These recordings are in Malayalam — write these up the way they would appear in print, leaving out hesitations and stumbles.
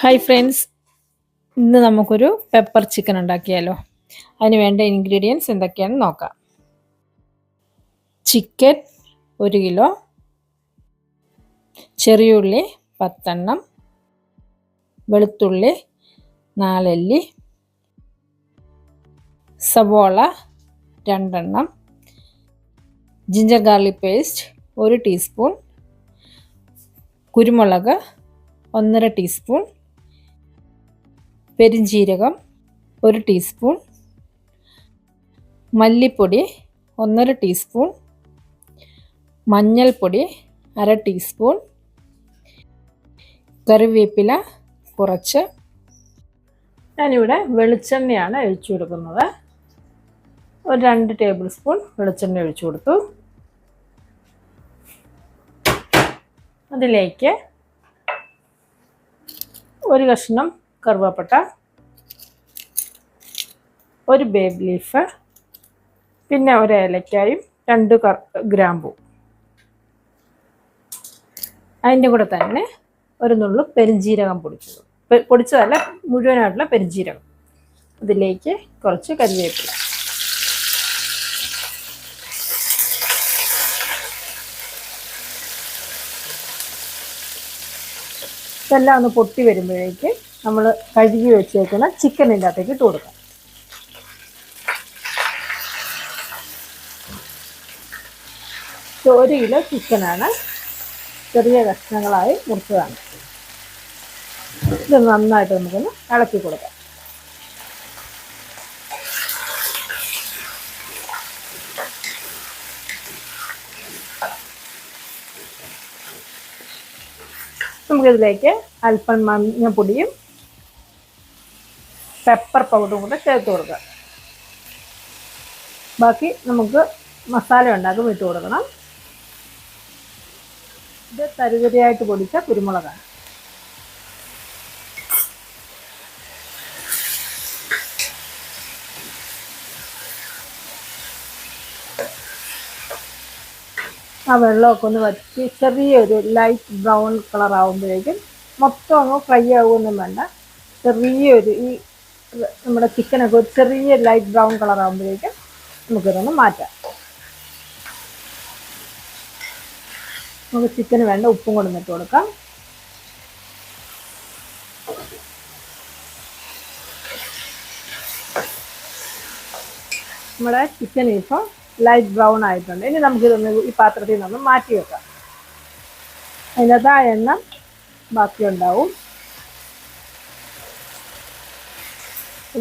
ഹായ് ഫ്രണ്ട്സ്, ഇന്ന് നമുക്കൊരു പെപ്പർ ചിക്കൻ ഉണ്ടാക്കിയാലോ. അതിന് വേണ്ട ഇൻഗ്രീഡിയൻസ് എന്തൊക്കെയാണെന്ന് നോക്കാം. ചിക്കൻ 1 കിലോ, ചെറിയുള്ളി 10 എണ്ണം, വെളുത്തുള്ളി 4 അല്ലി, സവോള 2 എണ്ണം, ജിഞ്ചർ ഗാർലിക് പേസ്റ്റ് 1 ടീസ്പൂൺ, കുരുമുളക് 1.5 ടീസ്പൂൺ, പെരിഞ്ജീരകം 1 ടീസ്പൂൺ, മല്ലിപ്പൊടി 1.5 ടീസ്പൂൺ, മഞ്ഞൾപ്പൊടി 1/2 ടീസ്പൂൺ, കറിവേപ്പില കുറച്ച്. ഞാനിവിടെ വെളിച്ചെണ്ണയാണ് ഒഴിച്ചു കൊടുക്കുന്നത്. ഒരു 2 ടേബിൾ സ്പൂൺ വെളിച്ചെണ്ണ ഒഴിച്ചു കൊടുത്തു. അതിലേക്ക് ഒരു കഷ്ണം കറുവപ്പട്ട, ഒരു ബേ ലീഫ്, പിന്നെ ഒരു ഏലക്കായും 2 ഗ്രാമ്പൂ. അതിൻ്റെ കൂടെ തന്നെ ഒരു നുള്ളു പെരിഞ്ജീരകം പൊടിച്ചതല്ല, മുഴുവനായിട്ടുള്ള പെരിഞ്ജീരകം. അതിലേക്ക് കുറച്ച് കറിവേപ്പില. ഇതെല്ലാം ഒന്ന് പൊട്ടി വരുമ്പോഴേക്ക് നമ്മൾ കഴുകി വെച്ചേക്കുന്ന ചിക്കനിൻ്റെ അകത്തേക്ക് ഇട്ട് കൊടുക്കാം. ഇത് 1 കിലോ ചിക്കനാണ്, ചെറിയ കഷ്ണങ്ങളായി മുറിച്ചതാണ്. ഇത് നന്നായിട്ട് നമുക്കൊന്ന് ഇളക്കി കൊടുക്കാം. നമുക്കിതിലേക്ക് അല്പം മഞ്ഞപ്പൊടിയും പെപ്പർ പൗഡറും കൂടെ ചേർത്ത് കൊടുക്കാം. ബാക്കി നമുക്ക് മസാല ഉണ്ടാക്കും ഇട്ട് കൊടുക്കണം. ഇത് തരിതരിയായിട്ട് പൊടിച്ച കുരുമുളകാണ്. ആ വെള്ളമൊക്കെ ഒന്ന് വറ്റി ചെറിയൊരു ലൈറ്റ് ബ്രൗൺ കളർ ആകുമ്പോഴേക്കും, മൊത്തം അങ്ങ് ഫ്രൈ ആകുമൊന്നും വേണ്ട, ചെറിയൊരു ഈ നമ്മുടെ ചിക്കനൊക്കെ ഒരു ചെറിയ ലൈറ്റ് ബ്രൗൺ കളർ ആകുമ്പോഴേക്കും നമുക്കിതൊന്ന് മാറ്റാം. നമുക്ക് ചിക്കന് വേണ്ട ഉപ്പും കൊണ്ടുവന്നിട്ട് കൊടുക്കാം. നമ്മുടെ ചിക്കൻ ഇപ്പോൾ ലൈറ്റ് ബ്രൗൺ ആയിട്ടുണ്ട്. ഇനി നമുക്കിതൊന്ന് ഈ പാത്രത്തിൽ നിന്ന് മാറ്റി വെക്കാം. അതിനകത്ത് ആ എണ്ണ ബാക്കിയുണ്ടാവും.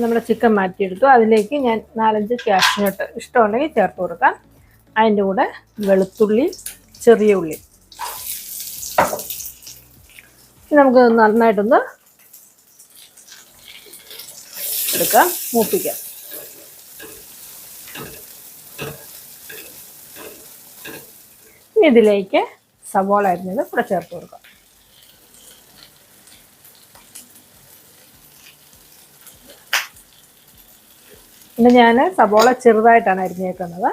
നമ്മുടെ ചിക്കൻ മാറ്റിയെടുത്തു. അതിലേക്ക് ഞാൻ 4-5 കാഷ്നട്ട് ഇഷ്ടമുണ്ടെങ്കിൽ ചേർത്ത് കൊടുക്കാം. അതിൻ്റെ കൂടെ വെളുത്തുള്ളി, ചെറിയ ഉള്ളി. നമുക്ക് നന്നായിട്ടൊന്ന് എടുക്കാം, മൂപ്പിക്കാം. ഇനി ഇതിലേക്ക് സവോള അരിഞ്ഞത് കൂടെ ചേർത്ത് കൊടുക്കാം. പിന്നെ ഞാൻ സവോള ചെറുതായിട്ടാണ് അരിഞ്ഞേക്കുന്നത്.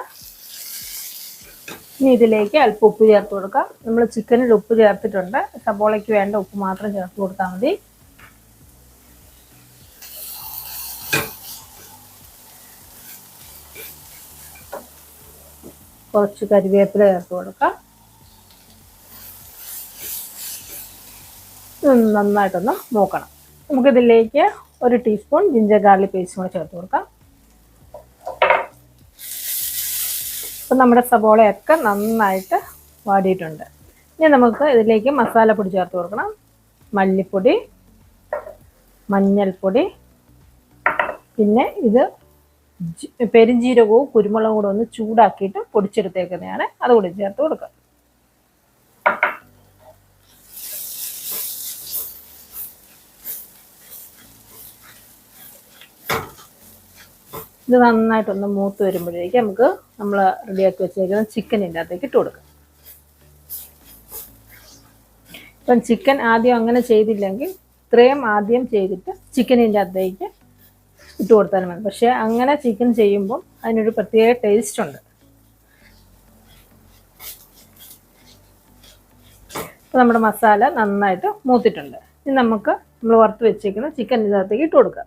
ഇനി ഇതിലേക്ക് അല്പം ഉപ്പ് ചേർത്ത് കൊടുക്കാം. നമ്മൾ ചിക്കനിൽ ഉപ്പ് ചേർത്തിട്ടുണ്ട്. സവോളയ്ക്ക് വേണ്ട ഉപ്പ് മാത്രം ചേർത്ത് കൊടുത്താൽ മതി. കുറച്ച് കറിവേപ്പില ചേർത്ത് കൊടുക്കാം. നന്നായിട്ടൊന്ന് നോക്കണം. നമുക്കിതിലേക്ക് 1 ടീസ്പൂൺ ജിഞ്ചർ ഗാർലിക് പേസ്റ്റ് കൂടെ ചേർത്ത് കൊടുക്കാം. അപ്പം നമ്മുടെ സവോളയൊക്കെ നന്നായിട്ട് വാടിയിട്ടുണ്ട്. ഇനി നമുക്ക് ഇതിലേക്ക് മസാലപ്പൊടി ചേർത്ത് കൊടുക്കണം. മല്ലിപ്പൊടി, മഞ്ഞൾപ്പൊടി, പിന്നെ ഇത് പെരിഞ്ജീരകവും കുരുമുളകും കൂടെ ഒന്ന് ചൂടാക്കിയിട്ട് പൊടിച്ചെടുത്തേക്കുന്നതാണ്, അതുകൂടി ചേർത്ത് കൊടുക്കുക. ഇത് നന്നായിട്ടൊന്ന് മൂത്ത് വരുമ്പോഴേക്ക് നമുക്ക് നമ്മൾ റെഡിയാക്കി വെച്ചേക്കുന്ന ചിക്കനിൻ്റെ അകത്തേക്ക് ഇട്ട് കൊടുക്കാം. ഇപ്പം ചിക്കൻ ആദ്യം അങ്ങനെ ചെയ്തില്ലെങ്കിൽ ഇത്രയും ആദ്യം ചെയ്തിട്ട് ചിക്കനിൻ്റെ അകത്തേക്ക് ഇട്ട് കൊടുത്താലും മതി. പക്ഷേ അങ്ങനെ ചിക്കൻ ചെയ്യുമ്പം അതിനൊരു പ്രത്യേക ടേസ്റ്റ് ഉണ്ട്. അപ്പോൾ നമ്മുടെ മസാല നന്നായിട്ട് മൂത്തിട്ടുണ്ട്. ഇനി നമുക്ക് നമ്മൾ വറുത്ത് വെച്ചേക്കുന്ന ചിക്കൻ ഇതിനകത്തേക്ക് ഇട്ട് കൊടുക്കുക.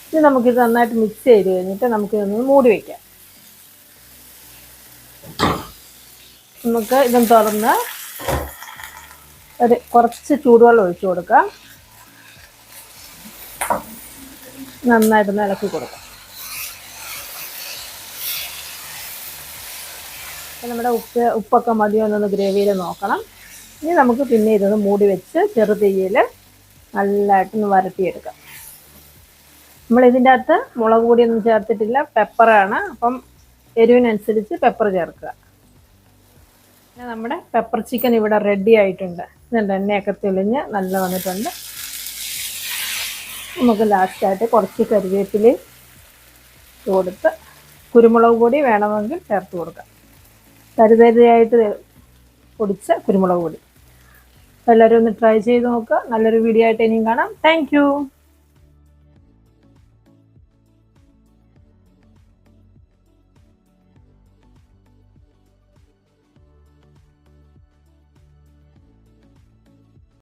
ഇനി നമുക്കിത് നന്നായിട്ട് മിക്സ് ചെയ്ത് കഴിഞ്ഞിട്ട് നമുക്കിതൊന്ന് മൂടി വയ്ക്കാം. നമുക്ക് ഇതും തുറന്ന് കുറച്ച് ചൂടുവെള്ളം ഒഴിച്ചു കൊടുക്കാം. നന്നായിട്ടൊന്ന് ഇളക്കി കൊടുക്കാം. നമ്മുടെ ഉപ്പൊക്കെ മതിയോ എന്നൊന്ന് ഗ്രേവിയിൽ നോക്കണം. ഇനി നമുക്ക് പിന്നെ ഇതൊന്ന് മൂടി വെച്ച് ചെറുതീയിൽ നല്ലതായിട്ടൊന്ന് വരട്ടിയെടുക്കാം. നമ്മളിതിൻ്റെ അകത്ത് മുളക് പൊടിയൊന്നും ചേർത്തിട്ടില്ല, പെപ്പറാണ്. അപ്പം എരിവിനനുസരിച്ച് പെപ്പർ ചേർക്കുക. പിന്നെ നമ്മുടെ പെപ്പർ ചിക്കൻ ഇവിടെ റെഡി ആയിട്ടുണ്ട്. ഇതിൻ്റെ എണ്ണയൊക്കെ തെളിഞ്ഞ് നല്ല വന്നിട്ടുണ്ട്. നമുക്ക് ലാസ്റ്റായിട്ട് കുറച്ച് കരിവേപ്പില കൊടുത്ത് കുരുമുളക് പൊടി വേണമെങ്കിൽ ചേർത്ത് കൊടുക്കാം. തരിതരിയായിട്ട് പൊടിച്ച കുരുമുളക് പൊടി. എല്ലാവരും ഒന്ന് ട്രൈ ചെയ്ത് നോക്കുക. നല്ലൊരു വീഡിയോ ആയിട്ട് ഇനിയും കാണാം. താങ്ക്